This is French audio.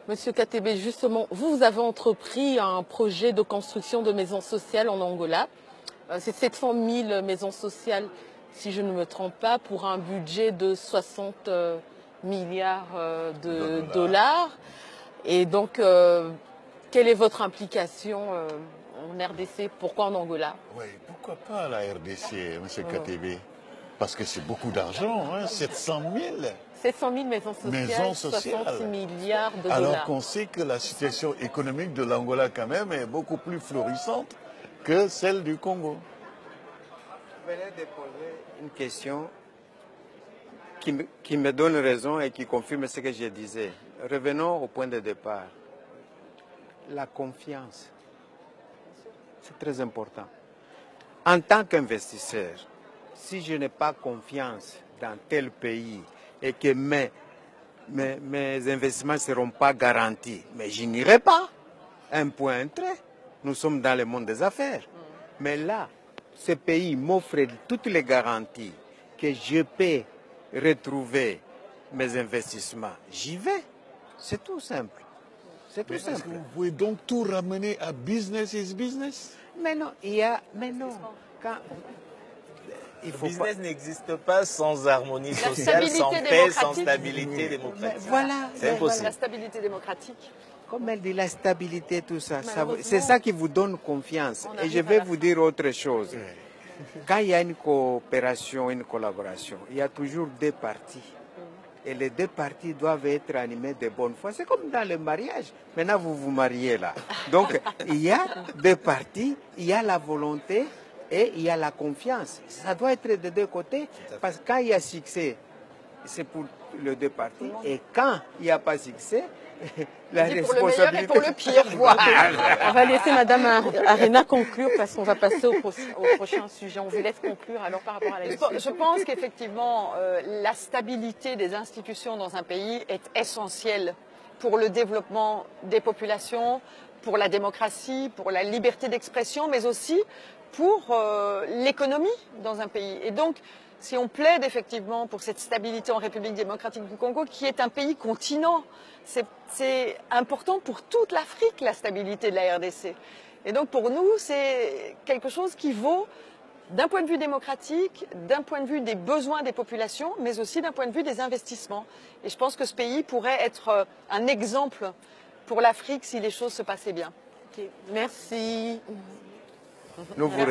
Monsieur Katebe, justement, vous avez entrepris un projet de construction de maisons sociales en Angola. C'est 700 000 maisons sociales, si je ne me trompe pas, pour un budget de 60 milliards de dollars. Et donc, quelle est votre implication en RDC? Pourquoi en Angola? Oui, pourquoi pas la RDC, Monsieur Katebe? Parce que c'est beaucoup d'argent, hein, 700 000. 700 000 maisons sociales, 60 milliards de dollars. Alors qu'on sait que la situation économique de l'Angola quand même est beaucoup plus florissante que celle du Congo. Je venais de poser une question qui me donne raison et qui confirme ce que je disais. Revenons au point de départ. La confiance, c'est très important. En tant qu'investisseur, si je n'ai pas confiance dans tel pays et que mes investissements ne seront pas garantis, mais je n'irai pas. Un point, un trait. Nous sommes dans le monde des affaires. Mais là, ce pays m'offre toutes les garanties que je peux retrouver mes investissements. J'y vais. C'est tout simple. C'est tout simple. Est-ce que vous pouvez donc tout ramener à business is business? Mais non, Le business n'existe pas sans harmonie sociale, sans paix, sans stabilité démocratique. Voilà, c'est impossible. La stabilité démocratique. Comme elle dit, la stabilité, tout ça, c'est ça qui vous donne confiance. Et je vais vous dire autre chose. Quand il y a une coopération, une collaboration, il y a toujours deux parties. Et les deux parties doivent être animées de bonne foi. C'est comme dans le mariage. Maintenant, vous vous mariez là. Donc, il y a deux parties, il y a la volonté et il y a la confiance. Ça doit être des deux côtés. Parce que quand il y a succès, c'est pour les deux parties. Et quand il n'y a pas succès, la responsabilité... Pour le pire. On va laisser Madame Arena conclure parce qu'on va passer au prochain sujet. On vous laisse conclure alors par rapport à la Je pense qu'effectivement, la stabilité des institutions dans un pays est essentielle pour le développement des populations, pour la démocratie, pour la liberté d'expression, mais aussi pour l'économie dans un pays. Et donc, si on plaide effectivement pour cette stabilité en République démocratique du Congo, qui est un pays continent, c'est important pour toute l'Afrique, la stabilité de la RDC. Et donc pour nous, c'est quelque chose qui vaut d'un point de vue démocratique, d'un point de vue des besoins des populations, mais aussi d'un point de vue des investissements. Et je pense que ce pays pourrait être un exemple pour l'Afrique si les choses se passaient bien. Okay. Merci. Nous vous